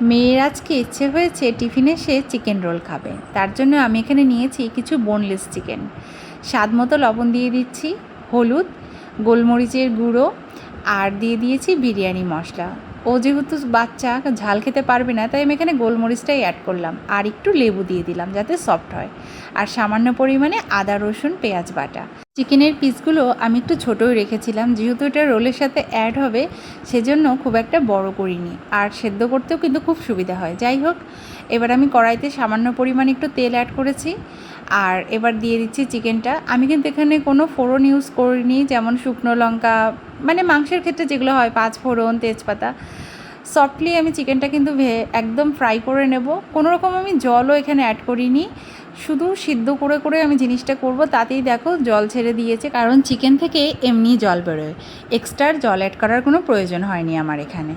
মেয়ের আজকে ইচ্ছে হয়েছে টিফিনে সে চিকেন রোল খাবে, তার জন্য আমি এখানে নিয়েছি কিছু বোনলেস চিকেন। স্বাদ মতো লবণ দিয়ে দিচ্ছি, হলুদ, গোলমরিচের গুঁড়ো আর দিয়ে দিয়েছি বিরিয়ানি মশলা। ও যেহেতু বাচ্চা ঝাল খেতে পারবে না, তাই আমি এখানে গোলমরিচটাই অ্যাড করলাম আর একটু লেবু দিয়ে দিলাম যাতে সফট হয়, আর সামান্য পরিমাণে আদা রসুন পেঁয়াজ বাটা। চিকেনের পিসগুলো আমি একটু ছোটোই রেখেছিলাম, যেহেতু এটা রোলের সাথে অ্যাড হবে সেজন্য খুব একটা বড় করিনি, আর সেদ্ধ করতেও কিন্তু খুব সুবিধা হয়। যাই হোক, এবার আমি কড়াইতে সামান্য পরিমাণে একটু তেল অ্যাড করেছি, আর এবার দিয়ে দিচ্ছি চিকেনটা। আমি কিন্তু এখানে কোনো ফোড়ন ইউজ করিনি, যেমন শুকনো লঙ্কা, মানে মাংসের ক্ষেত্রে যেগুলো হয়, 5 ফোড়ন, তেজপাতা। সফটলি আমি চিকেনটা কিন্তু একদম ফ্রাই করে নেব। কোনো রকম আমি জলও এখানে অ্যাড করিনি, শুধু সিদ্ধ করে করে আমি জিনিসটা করব। তাতেই দেখো জল ছেড়ে দিয়েছে, কারণ চিকেন থেকে এমনি জল বেরোয়, এক্সট্রা জল অ্যাড করার কোনো প্রয়োজন হয়নি আমার এখানে।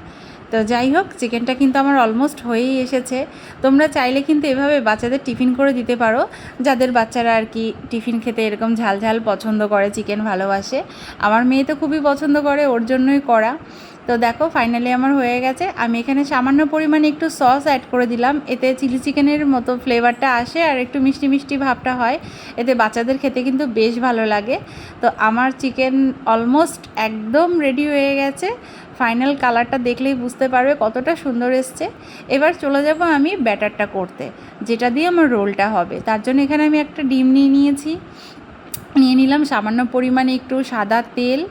তো যাই হোক, চিকেনটা কিন্তু আমার অলমোস্ট হয়েই এসেছে। তোমরা চাইলে কিন্তু এভাবে বাচ্চাদের টিফিন করে দিতে পারো, যাদের বাচ্চারা আর কি টিফিন খেতে এরকম ঝাল ঝাল পছন্দ করে, চিকেন ভালোবাসে। আমার মেয়ে তো খুবই পছন্দ করে, ওর জন্যই করা। তো দেখো ফাইনালি আমার হয়ে গেছে। আমি এখানে সামান্য পরিমাণে একটু সস অ্যাড করে দিলাম, এতে চিলি চিকেনের মতো ফ্লেভারটা আসে আর একটু মিষ্টি মিষ্টি ভাবটা হয়, এতে বাচ্চাদের খেতে কিন্তু বেশ ভালো লাগে। তো আমার চিকেন অলমোস্ট একদম রেডি হয়ে গেছে। ফাইনাল কালারটা দেখলেই বুঝতে পারবে কতটা সুন্দর এসছে। এবার চলে যাব আমি ব্যাটারটা করতে, যেটা দিয়ে আমার রোলটা হবে। তার জন্য এখানে আমি একটা ডিম নিয়ে নিলাম সামান্য পরিমাণে একটু সাদা তেল,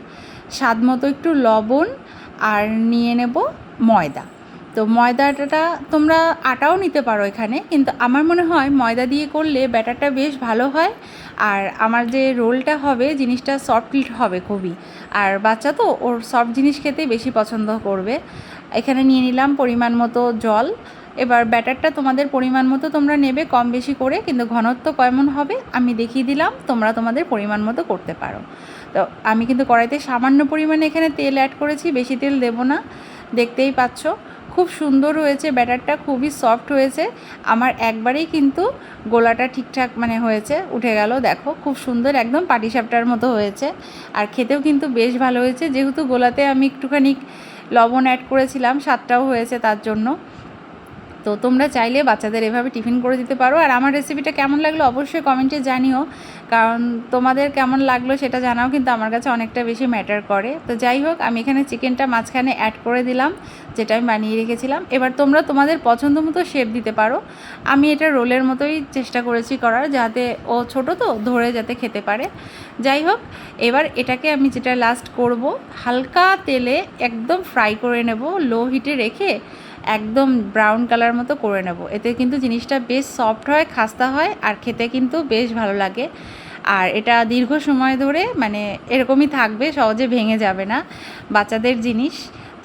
স্বাদ মতো একটু লবণ, আর নিয়ে নেব ময়দা। তো ময়দাটা তোমরা আটাও নিতে পারো এখানে, কিন্তু আমার মনে হয় ময়দা দিয়ে করলে ব্যাটারটা বেশ ভালো হয়, আর আমার যে রোলটা হবে জিনিসটা সফট হবে খুবই, আর বাচ্চা তো ওর সফট জিনিস খেতেই বেশি পছন্দ করবে। এখানে নিয়ে নিলাম পরিমাণ মতো জল। এবার ব্যাটারটা তোমাদের পরিমাণ মতো তোমরা নেবে, কম বেশি করে, কিন্তু ঘনত্ব কেমন হবে আমি দেখিয়ে দিলাম, তোমরা তোমাদের পরিমাণ মতো করতে পারো। তো আমি কিন্তু কড়াইতে সামান্য পরিমাণে এখানে তেল অ্যাড করেছি, বেশি তেল দেব না, দেখতেই পাচ্ছ। খুব সুন্দর হয়েছে ব্যাটারটা, খুবই সফট হয়েছে। আমার একবারেই কিন্তু গোলাটা ঠিকঠাক মানে হয়েছে, উঠে গেল। দেখো খুব সুন্দর, একদম পাটিসাপটার মতো হয়েছে, আর খেতেও কিন্তু বেশ ভালো হয়েছে। যেহেতু গোলাতে আমি একটুখানি লবণ অ্যাড করেছিলাম, স্বাদটাও হয়েছে তার জন্য। তো তোমরা চাইলে বাচ্চাদের এভাবে টিফিন করে দিতে পারো। আর আমার রেসিপিটা কেমন লাগলো অবশ্যই কমেন্টে জানিও, কারণ তোমাদের কেমন লাগলো সেটা জানাও কিন্তু আমার কাছে অনেকটা বেশি ম্যাটার করে। তো যাই হোক, আমি এখানে চিকেনটা মাঝখানে অ্যাড করে দিলাম, যেটা আমি বানিয়ে রেখেছিলাম। এবার তোমরা তোমাদের পছন্দ মতো শেপ দিতে পারো। আমি এটা রোলের মতোই চেষ্টা করেছি করার, যাতে ও ছোটো তো ধরে যাতে খেতে পারে। যাই হোক, এবার এটাকে আমি যেটা লাস্ট করব, হালকা তেলে একদম ফ্রাই করে নেব, লো হিটে রেখে একদম ব্রাউন কালার মতো করে নেব। এতে কিন্তু জিনিসটা বেশ সফট হয়, খাস্তা হয়, আর খেতে কিন্তু বেশ ভালো লাগে। আর এটা দীর্ঘ সময় ধরে মানে এরকমই থাকবে, সহজে ভেঙে যাবে না, বাচ্চাদের জিনিস।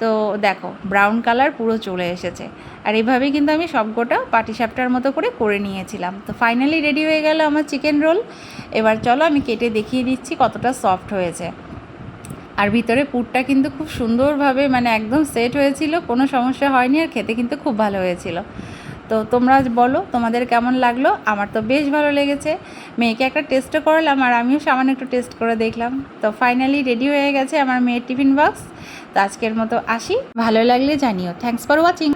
তো দেখো ব্রাউন কালার পুরো চলে এসেছে, আর এইভাবেই কিন্তু আমি সবকটা পাটিসাপটার মতো করে নিয়েছিলাম। তো ফাইনালি রেডি হয়ে গেল আমার চিকেন রোল। এবার চলো আমি কেটে দেখিয়ে দিচ্ছি কতটা সফট হয়েছে। আর ভিতরে পুরটা কিন্তু খুব সুন্দরভাবে মানে একদম সেট হয়েছিল, কোনো সমস্যা হয়নি, আর খেতে কিন্তু খুব ভালো হয়েছিল। তো তোমরা বলো তোমাদের কেমন লাগলো। আমার তো বেশ ভালো লেগেছে। মেয়েকে একটা টেস্টও করালাম, আর আমিও সামান্য একটু টেস্ট করে দেখলাম। তো ফাইনালি রেডি হয়ে গেছে আমার মেয়ের টিফিন বক্স। তো আজকের মতো আসি, ভালো লাগলে জানিও। Thanks for watching.